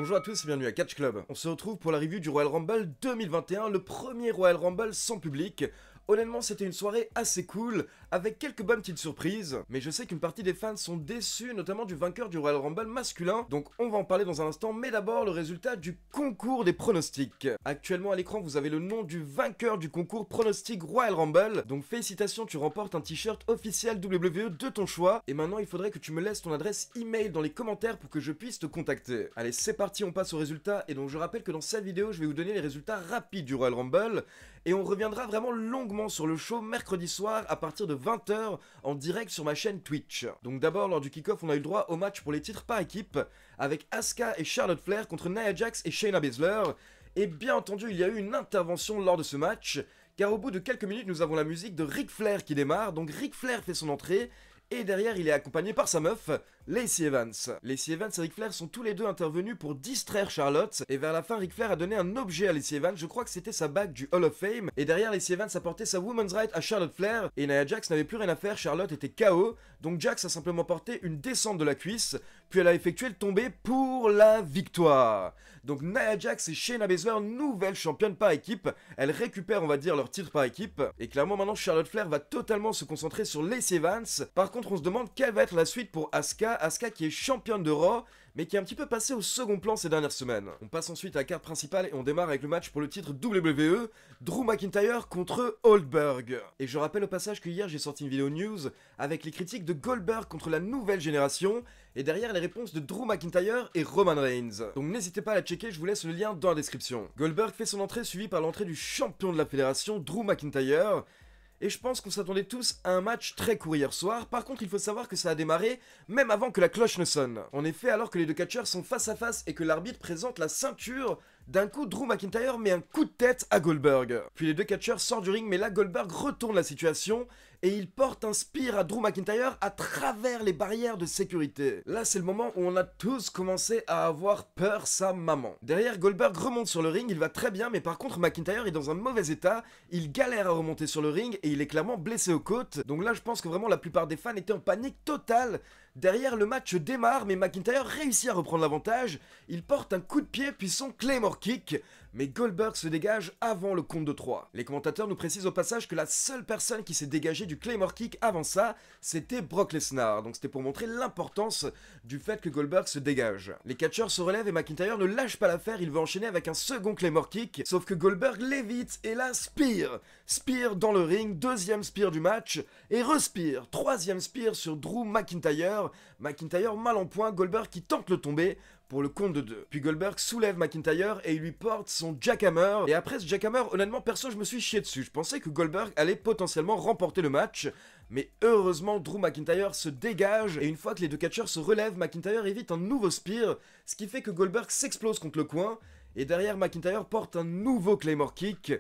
Bonjour à tous et bienvenue à Catch Club. On se retrouve pour la review du Royal Rumble 2021, le premier Royal Rumble sans public. Honnêtement, c'était une soirée assez cool, avec quelques bonnes petites surprises, mais je sais qu'une partie des fans sont déçus, notamment du vainqueur du Royal Rumble masculin, donc on va en parler dans un instant, mais d'abord le résultat du concours des pronostics. Actuellement à l'écran, vous avez le nom du vainqueur du concours pronostic Royal Rumble, donc félicitations, tu remportes un t-shirt officiel WWE de ton choix, et maintenant il faudrait que tu me laisses ton adresse email dans les commentaires pour que je puisse te contacter. Allez, c'est parti, on passe aux résultats, et donc je rappelle que dans cette vidéo, je vais vous donner les résultats rapides du Royal Rumble, et on reviendra vraiment longuement sur le show mercredi soir à partir de 20 h en direct sur ma chaîne Twitch. Donc d'abord, lors du kick-off, on a eu le droit au match pour les titres par équipe, avec Asuka et Charlotte Flair contre Nia Jax et Shayna Baszler, et bien entendu, il y a eu une intervention lors de ce match, car au bout de quelques minutes, nous avons la musique de Ric Flair qui démarre, donc Ric Flair fait son entrée, et derrière, il est accompagné par sa meuf, Lacey Evans. Lacey Evans et Ric Flair sont tous les deux intervenus pour distraire Charlotte, et vers la fin, Ric Flair a donné un objet à Lacey Evans, je crois que c'était sa bague du Hall of Fame, et derrière, Lacey Evans a porté sa Women's Right à Charlotte Flair, et Nia Jax n'avait plus rien à faire, Charlotte était KO, donc Jax a simplement porté une descente de la cuisse, puis elle a effectué le tombé pour la victoire. Donc Nia Jax et Shayna Baszler, nouvelle championne par équipe, elles récupèrent, on va dire, leur titre par équipe, et clairement maintenant Charlotte Flair va totalement se concentrer sur Lacey Evans. Par contre, on se demande quelle va être la suite pour Asuka, Asuka qui est championne de Raw, mais qui est un petit peu passée au second plan ces dernières semaines. On passe ensuite à la carte principale et on démarre avec le match pour le titre WWE, Drew McIntyre contre Goldberg. Et je rappelle au passage que hier j'ai sorti une vidéo news avec les critiques de Goldberg contre la nouvelle génération, et derrière les réponses de Drew McIntyre et Roman Reigns. Donc n'hésitez pas à la checker, je vous laisse le lien dans la description. Goldberg fait son entrée suivie par l'entrée du champion de la fédération, Drew McIntyre. Et je pense qu'on s'attendait tous à un match très court hier soir. Par contre, il faut savoir que ça a démarré même avant que la cloche ne sonne. En effet, alors que les deux catcheurs sont face à face et que l'arbitre présente la ceinture, d'un coup, Drew McIntyre met un coup de tête à Goldberg. Puis les deux catcheurs sortent du ring, mais là, Goldberg retourne la situation et il porte un spear à Drew McIntyre à travers les barrières de sécurité. Là, c'est le moment où on a tous commencé à avoir peur sa maman. Derrière, Goldberg remonte sur le ring, il va très bien, mais par contre, McIntyre est dans un mauvais état, il galère à remonter sur le ring et il est clairement blessé aux côtes. Donc là, je pense que vraiment la plupart des fans étaient en panique totale. Derrière, le match démarre, mais McIntyre réussit à reprendre l'avantage. Il porte un coup de pied, puis son Claymore Kick, mais Goldberg se dégage avant le compte de 3. Les commentateurs nous précisent au passage que la seule personne qui s'est dégagée du Claymore Kick avant ça, c'était Brock Lesnar. Donc c'était pour montrer l'importance du fait que Goldberg se dégage. Les catcheurs se relèvent et McIntyre ne lâche pas l'affaire, il veut enchaîner avec un second Claymore Kick, sauf que Goldberg l'évite, et là, spear. Spear dans le ring, deuxième spear du match, et respire. Troisième spear sur Drew McIntyre. McIntyre mal en point, Goldberg qui tente le tomber pour le compte de 2. Puis Goldberg soulève McIntyre et il lui porte son jackhammer. Et après ce jackhammer, honnêtement, perso, je me suis chié dessus. Je pensais que Goldberg allait potentiellement remporter le match. Mais heureusement, Drew McIntyre se dégage. Et une fois que les deux catcheurs se relèvent, McIntyre évite un nouveau spear. Ce qui fait que Goldberg s'explose contre le coin. Et derrière, McIntyre porte un nouveau Claymore Kick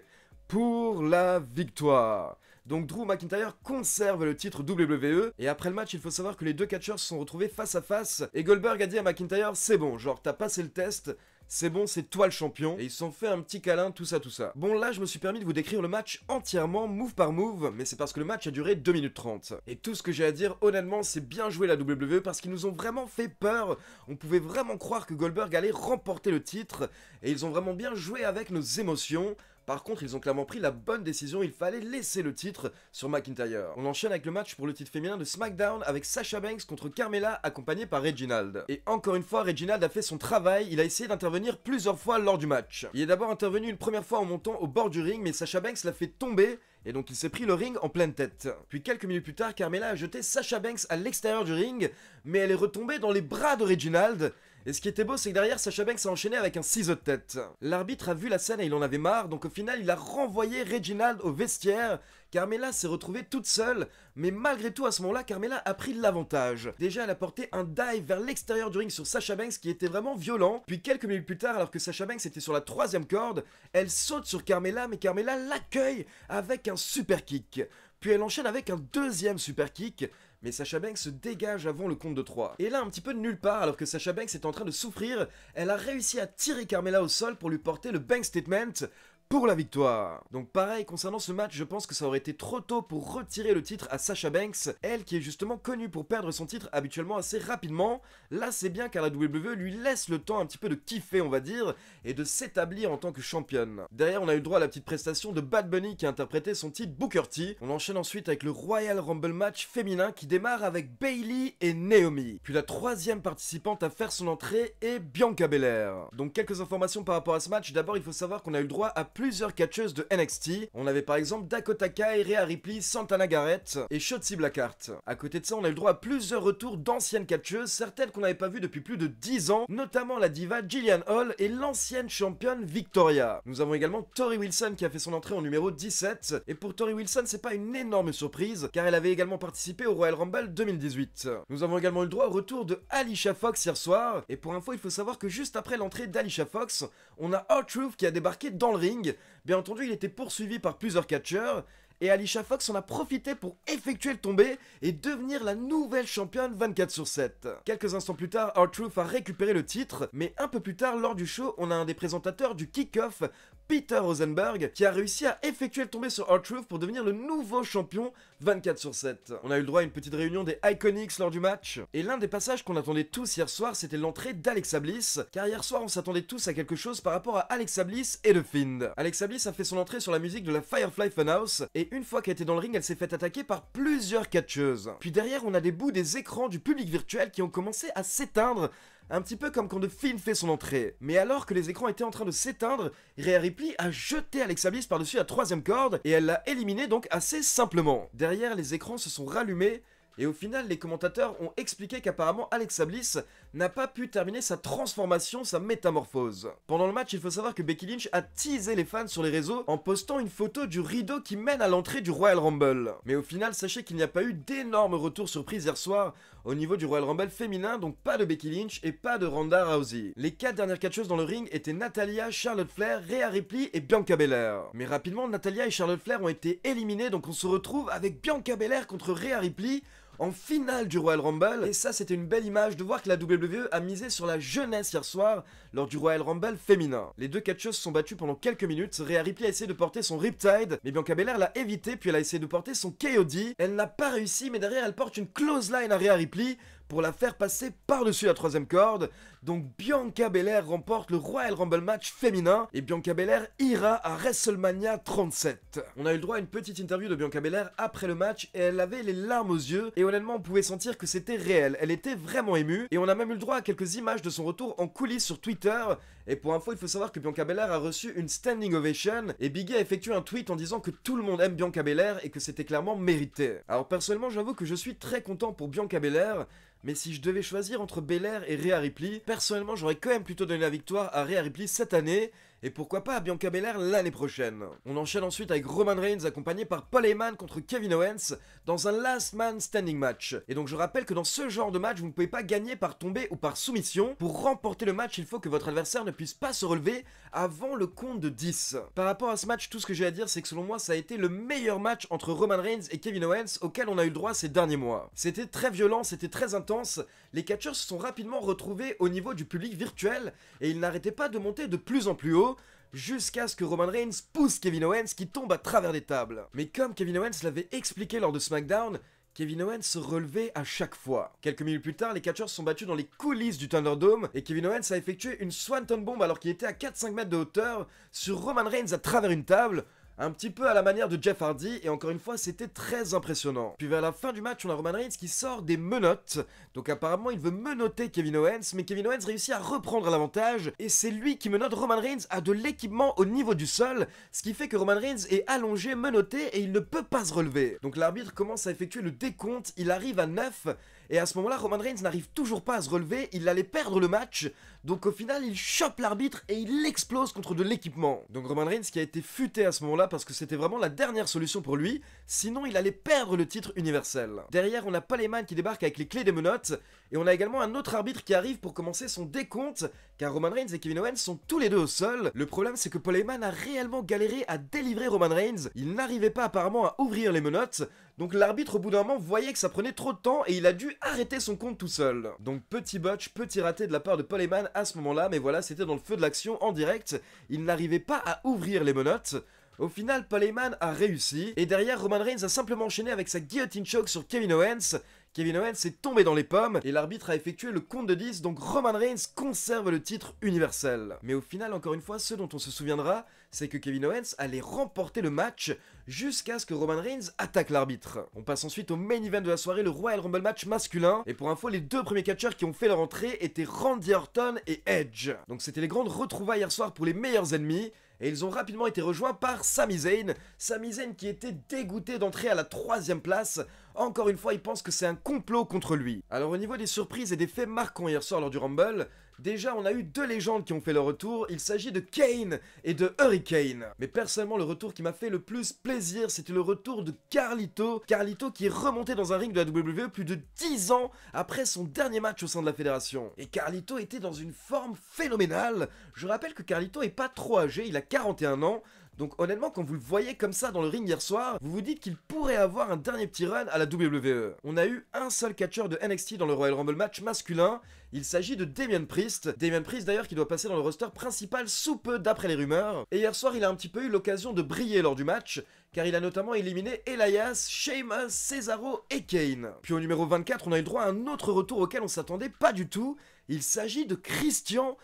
pour la victoire. Donc Drew McIntyre conserve le titre WWE, et après le match, il faut savoir que les deux catcheurs se sont retrouvés face à face, et Goldberg a dit à McIntyre, c'est bon, genre t'as passé le test, c'est bon, c'est toi le champion, et ils se sont fait un petit câlin, tout ça. Bon, là, je me suis permis de vous décrire le match entièrement, move par move, mais c'est parce que le match a duré 2 minutes 30. Et tout ce que j'ai à dire, honnêtement, c'est bien joué la WWE, parce qu'ils nous ont vraiment fait peur, on pouvait vraiment croire que Goldberg allait remporter le titre, et ils ont vraiment bien joué avec nos émotions. Par contre, ils ont clairement pris la bonne décision, il fallait laisser le titre sur McIntyre. On enchaîne avec le match pour le titre féminin de SmackDown avec Sasha Banks contre Carmella accompagnée par Reginald. Et encore une fois, Reginald a fait son travail, il a essayé d'intervenir plusieurs fois lors du match. Il est d'abord intervenu une première fois en montant au bord du ring, mais Sasha Banks l'a fait tomber, et donc il s'est pris le ring en pleine tête. Puis quelques minutes plus tard, Carmella a jeté Sasha Banks à l'extérieur du ring, mais elle est retombée dans les bras de Reginald. Et ce qui était beau, c'est que derrière, Sasha Banks a enchaîné avec un ciseau de tête. L'arbitre a vu la scène et il en avait marre, donc au final, il a renvoyé Reginald au vestiaire. Carmella s'est retrouvée toute seule, mais malgré tout, à ce moment-là, Carmella a pris l'avantage. Déjà, elle a porté un dive vers l'extérieur du ring sur Sasha Banks qui était vraiment violent. Puis quelques minutes plus tard, alors que Sasha Banks était sur la 3e corde, elle saute sur Carmella, mais Carmella l'accueille avec un super kick. Puis elle enchaîne avec un deuxième super kick, mais Sasha Banks se dégage avant le compte de 3. Et là, un petit peu de nulle part, alors que Sasha Banks est en train de souffrir, elle a réussi à tirer Carmella au sol pour lui porter le bank statement pour la victoire. Donc pareil, concernant ce match, je pense que ça aurait été trop tôt pour retirer le titre à Sasha Banks, elle qui est justement connue pour perdre son titre habituellement assez rapidement. Là c'est bien car la WWE lui laisse le temps un petit peu de kiffer, on va dire, et de s'établir en tant que championne. Derrière, on a eu le droit à la petite prestation de Bad Bunny qui a interprété son titre Booker T. On enchaîne ensuite avec le Royal Rumble match féminin qui démarre avec Bayley et Naomi. Puis la troisième participante à faire son entrée est Bianca Belair. Donc quelques informations par rapport à ce match. D'abord, il faut savoir qu'on a eu le droit à plusieurs catcheuses de NXT. On avait par exemple Dakota Kai, Rhea Ripley, Santana Garrett et Shotzi Blackheart. À côté de ça, on a eu le droit à plusieurs retours d'anciennes catcheuses, certaines qu'on n'avait pas vues depuis plus de 10 ans, notamment la diva Jillian Hall et l'ancienne championne Victoria. Nous avons également Tori Wilson qui a fait son entrée en numéro 17. Et pour Tori Wilson, c'est pas une énorme surprise, car elle avait également participé au Royal Rumble 2018. Nous avons également eu le droit au retour de Alicia Fox hier soir. Et pour info, il faut savoir que juste après l'entrée d'Alicia Fox, on a R-Truth qui a débarqué dans le ring. Bien entendu, il était poursuivi par plusieurs catcheurs. Et Alicia Fox en a profité pour effectuer le tombé et devenir la nouvelle championne 24/7. Quelques instants plus tard, R-Truth a récupéré le titre, mais un peu plus tard, lors du show, on a un des présentateurs du kick-off, Peter Rosenberg, qui a réussi à effectuer le tombé sur R-Truth pour devenir le nouveau champion 24/7. On a eu le droit à une petite réunion des Iconics lors du match, et l'un des passages qu'on attendait tous hier soir, c'était l'entrée d'Alexa Bliss, car hier soir, on s'attendait tous à quelque chose par rapport à Alexa Bliss et The Fiend. Alexa Bliss a fait son entrée sur la musique de la Firefly Funhouse, et une fois qu'elle était dans le ring, elle s'est fait attaquer par plusieurs catcheuses. Puis derrière, on a des bouts des écrans du public virtuel qui ont commencé à s'éteindre, un petit peu comme quand The Fiend fait son entrée. Mais alors que les écrans étaient en train de s'éteindre, Rhea Ripley a jeté Alexa Bliss par-dessus la troisième corde et elle l'a éliminée donc assez simplement. Derrière, les écrans se sont rallumés. Et au final, les commentateurs ont expliqué qu'apparemment Alexa Bliss n'a pas pu terminer sa transformation, sa métamorphose. Pendant le match, il faut savoir que Becky Lynch a teasé les fans sur les réseaux en postant une photo du rideau qui mène à l'entrée du Royal Rumble. Mais au final, sachez qu'il n'y a pas eu d'énormes retours surprises hier soir au niveau du Royal Rumble féminin, donc pas de Becky Lynch et pas de Ronda Rousey. Les 4 dernières catcheuses dans le ring étaient Natalya, Charlotte Flair, Rhea Ripley et Bianca Belair. Mais rapidement, Natalya et Charlotte Flair ont été éliminées, donc on se retrouve avec Bianca Belair contre Rhea Ripley en finale du Royal Rumble. Et ça, c'était une belle image de voir que la WWE a misé sur la jeunesse hier soir lors du Royal Rumble féminin. Les deux catcheuses se sont battues pendant quelques minutes. Rhea Ripley a essayé de porter son Riptide, mais Bianca Belair l'a évité, puis elle a essayé de porter son KOD. Elle n'a pas réussi, mais derrière elle porte une clothesline à Rhea Ripley pour la faire passer par-dessus la troisième corde. Donc Bianca Belair remporte le Royal Rumble match féminin et Bianca Belair ira à WrestleMania 37. On a eu le droit à une petite interview de Bianca Belair après le match et elle avait les larmes aux yeux et honnêtement on pouvait sentir que c'était réel. Elle était vraiment émue et on a même eu le droit à quelques images de son retour en coulisses sur Twitter. Et pour info, il faut savoir que Bianca Belair a reçu une standing ovation et Biggie a effectué un tweet en disant que tout le monde aime Bianca Belair et que c'était clairement mérité. Alors personnellement, j'avoue que je suis très content pour Bianca Belair. Mais si je devais choisir entre Belair et Rhea Ripley, personnellement j'aurais quand même plutôt donné la victoire à Rhea Ripley cette année, et pourquoi pas à Bianca Belair l'année prochaine. On enchaîne ensuite avec Roman Reigns accompagné par Paul Heyman contre Kevin Owens dans un Last Man Standing match. Et donc je rappelle que dans ce genre de match, vous ne pouvez pas gagner par tombée ou par soumission. Pour remporter le match, il faut que votre adversaire ne puisse pas se relever avant le compte de 10. Par rapport à ce match, tout ce que j'ai à dire, c'est que selon moi, ça a été le meilleur match entre Roman Reigns et Kevin Owens auquel on a eu le droit ces derniers mois. C'était très violent, c'était très intense. Les catcheurs se sont rapidement retrouvés au niveau du public virtuel et ils n'arrêtaient pas de monter de plus en plus haut jusqu'à ce que Roman Reigns pousse Kevin Owens qui tombe à travers des tables. Mais comme Kevin Owens l'avait expliqué lors de SmackDown, Kevin Owens se relevait à chaque fois. Quelques minutes plus tard, les catcheurs se sont battus dans les coulisses du Thunderdome et Kevin Owens a effectué une Swanton Bomb alors qu'il était à 4-5 mètres de hauteur sur Roman Reigns à travers une table. Un petit peu à la manière de Jeff Hardy, et encore une fois, c'était très impressionnant. Puis vers la fin du match, on a Roman Reigns qui sort des menottes. Donc apparemment, il veut menotter Kevin Owens, mais Kevin Owens réussit à reprendre l'avantage, et c'est lui qui menotte Roman Reigns à de l'équipement au niveau du sol, ce qui fait que Roman Reigns est allongé, menotté, et il ne peut pas se relever. Donc l'arbitre commence à effectuer le décompte, il arrive à 9, et à ce moment-là, Roman Reigns n'arrive toujours pas à se relever, il allait perdre le match, donc au final, il chope l'arbitre et il explose contre de l'équipement. Donc Roman Reigns qui a été futé à ce moment-là parce que c'était vraiment la dernière solution pour lui, sinon il allait perdre le titre universel. Derrière, on a Paul Heyman qui débarque avec les clés des menottes, et on a également un autre arbitre qui arrive pour commencer son décompte, car Roman Reigns et Kevin Owens sont tous les deux au sol. Le problème c'est que Paul Heyman a réellement galéré à délivrer Roman Reigns, il n'arrivait pas apparemment à ouvrir les menottes, donc l'arbitre au bout d'un moment voyait que ça prenait trop de temps et il a dû arrêter son compte tout seul. Donc petit botch, petit raté de la part de Paul Heyman à ce moment-là, mais voilà, c'était dans le feu de l'action en direct, il n'arrivait pas à ouvrir les menottes. Au final, Paul Heyman a réussi, et derrière, Roman Reigns a simplement enchaîné avec sa guillotine choke sur Kevin Owens. Kevin Owens est tombé dans les pommes, et l'arbitre a effectué le compte de 10, donc Roman Reigns conserve le titre universel. Mais au final, encore une fois, ce dont on se souviendra, c'est que Kevin Owens allait remporter le match, jusqu'à ce que Roman Reigns attaque l'arbitre. On passe ensuite au main event de la soirée, le Royal Rumble match masculin, et pour info, les deux premiers catcheurs qui ont fait leur entrée étaient Randy Orton et Edge. Donc c'était les grandes retrouvailles hier soir pour les meilleurs ennemis, et ils ont rapidement été rejoints par Sami Zayn. Sami Zayn qui était dégoûté d'entrer à la 3ème place. Encore une fois, il pense que c'est un complot contre lui. Alors au niveau des surprises et des faits marquants hier soir lors du Rumble, déjà on a eu deux légendes qui ont fait leur retour, il s'agit de Kane et de Hurricane. Mais personnellement le retour qui m'a fait le plus plaisir, c'était le retour de Carlito. Carlito qui est remonté dans un ring de la WWE plus de 10 ans après son dernier match au sein de la fédération. Et Carlito était dans une forme phénoménale. Je rappelle que Carlito est pas trop âgé, il a 41 ans. Donc honnêtement, quand vous le voyez comme ça dans le ring hier soir, vous vous dites qu'il pourrait avoir un dernier petit run à la WWE. On a eu un seul catcheur de NXT dans le Royal Rumble match masculin, il s'agit de Damien Priest. Damien Priest d'ailleurs qui doit passer dans le roster principal sous peu d'après les rumeurs. Et hier soir, il a un petit peu eu l'occasion de briller lors du match, car il a notamment éliminé Elias, Sheamus, Cesaro et Kane. Puis au numéro 24, on a eu droit à un autre retour auquel on s'attendait pas du tout. Il s'agit de Christian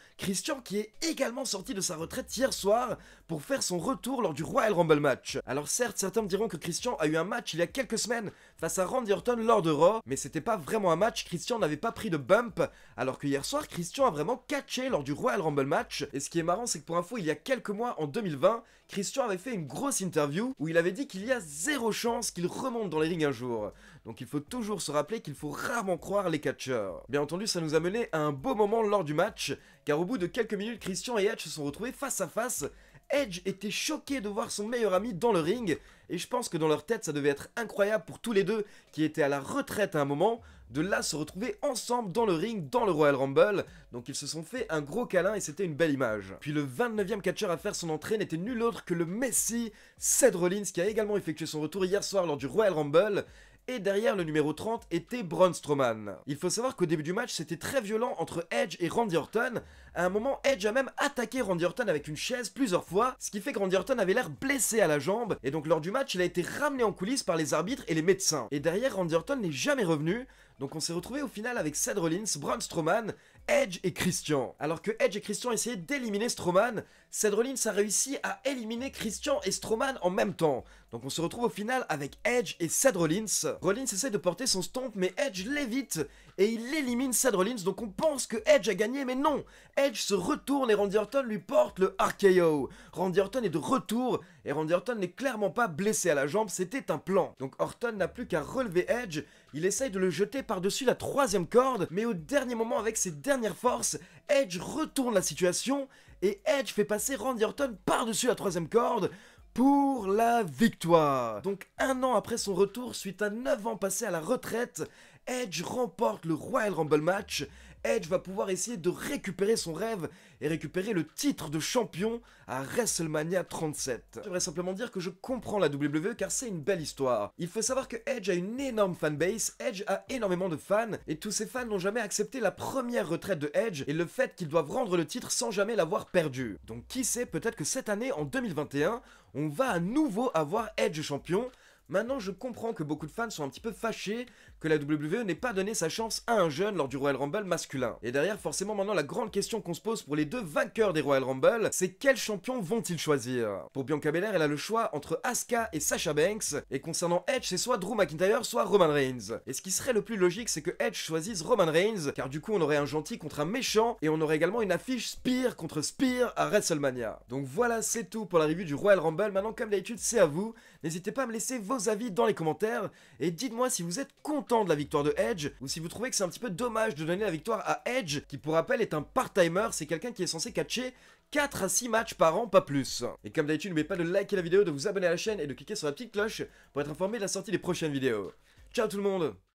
qui est également sorti de sa retraite hier soir pour faire son retour lors du Royal Rumble match. Alors certes, certains me diront que Christian a eu un match il y a quelques semaines face à Randy Orton lors de Raw, mais c'était pas vraiment un match, Christian n'avait pas pris de bump, alors que hier soir, Christian a vraiment catché lors du Royal Rumble match. Et ce qui est marrant, c'est que pour info, il y a quelques mois, en 2020, Christian avait fait une grosse interview où il avait dit qu'il y a zéro chance qu'il remonte dans les rings un jour. Donc il faut toujours se rappeler qu'il faut rarement croire les catcheurs. Bien entendu, ça nous a mené à un beau moment lors du match, car au bout de quelques minutes, Christian et Edge se sont retrouvés face à face. Edge était choqué de voir son meilleur ami dans le ring, et je pense que dans leur tête ça devait être incroyable pour tous les deux qui étaient à la retraite à un moment, de là se retrouver ensemble dans le ring, dans le Royal Rumble. Donc ils se sont fait un gros câlin et c'était une belle image. Puis le 29e catcheur à faire son entrée n'était nul autre que le Messi, Seth Rollins, qui a également effectué son retour hier soir lors du Royal Rumble. Et derrière le numéro 30 était Braun Strowman. Il faut savoir qu'au début du match, c'était très violent entre Edge et Randy Orton. À un moment, Edge a même attaqué Randy Orton avec une chaise plusieurs fois, ce qui fait que Randy Orton avait l'air blessé à la jambe, et donc lors du match, il a été ramené en coulisses par les arbitres et les médecins. Et derrière, Randy Orton n'est jamais revenu, donc on s'est retrouvé au final avec Seth Rollins, Braun Strowman, Edge et Christian. Alors que Edge et Christian essayaient d'éliminer Strowman, Seth Rollins a réussi à éliminer Christian et Strowman en même temps. Donc on se retrouve au final avec Edge et Seth Rollins. Rollins essaie de porter son stomp, mais Edge l'évite et il élimine Seth Rollins. Donc on pense que Edge a gagné, mais non. Edge se retourne et Randy Orton lui porte le RKO. Randy Orton est de retour et Randy Orton n'est clairement pas blessé à la jambe, c'était un plan. Donc Orton n'a plus qu'à relever Edge. Il essaye de le jeter par-dessus la 3ème corde, mais au dernier moment avec ses dernières forces, Edge retourne la situation et Edge fait passer Randy Orton par-dessus la 3ème corde pour la victoire. Donc un an après son retour, suite à 9 ans passés à la retraite, Edge remporte le Royal Rumble match. Edge va pouvoir essayer de récupérer son rêve et récupérer le titre de champion à WrestleMania 37. J'aimerais simplement dire que je comprends la WWE car c'est une belle histoire. Il faut savoir que Edge a une énorme fanbase, Edge a énormément de fans et tous ces fans n'ont jamais accepté la première retraite de Edge et le fait qu'ils doivent rendre le titre sans jamais l'avoir perdu. Donc qui sait, peut-être que cette année, en 2021, on va à nouveau avoir Edge champion. Maintenant, je comprends que beaucoup de fans sont un petit peu fâchés que la WWE n'ait pas donné sa chance à un jeune lors du Royal Rumble masculin. Et derrière, forcément, maintenant, la grande question qu'on se pose pour les deux vainqueurs des Royal Rumble, c'est quel champion vont-ils choisir? Pour Bianca Belair, elle a le choix entre Asuka et Sasha Banks, et concernant Edge, c'est soit Drew McIntyre, soit Roman Reigns. Et ce qui serait le plus logique, c'est que Edge choisisse Roman Reigns, car du coup, on aurait un gentil contre un méchant, et on aurait également une affiche Spear contre Spear à WrestleMania. Donc voilà, c'est tout pour la review du Royal Rumble. Maintenant, comme d'habitude, c'est à vous. N'hésitez pas à me laisser vos avis dans les commentaires, et dites-moi si vous êtes content de la victoire de Edge, ou si vous trouvez que c'est un petit peu dommage de donner la victoire à Edge, qui pour rappel est un part-timer, c'est quelqu'un qui est censé catcher 4 à 6 matchs par an, pas plus. Et comme d'habitude, n'oubliez pas de liker la vidéo, de vous abonner à la chaîne et de cliquer sur la petite cloche pour être informé de la sortie des prochaines vidéos. Ciao tout le monde!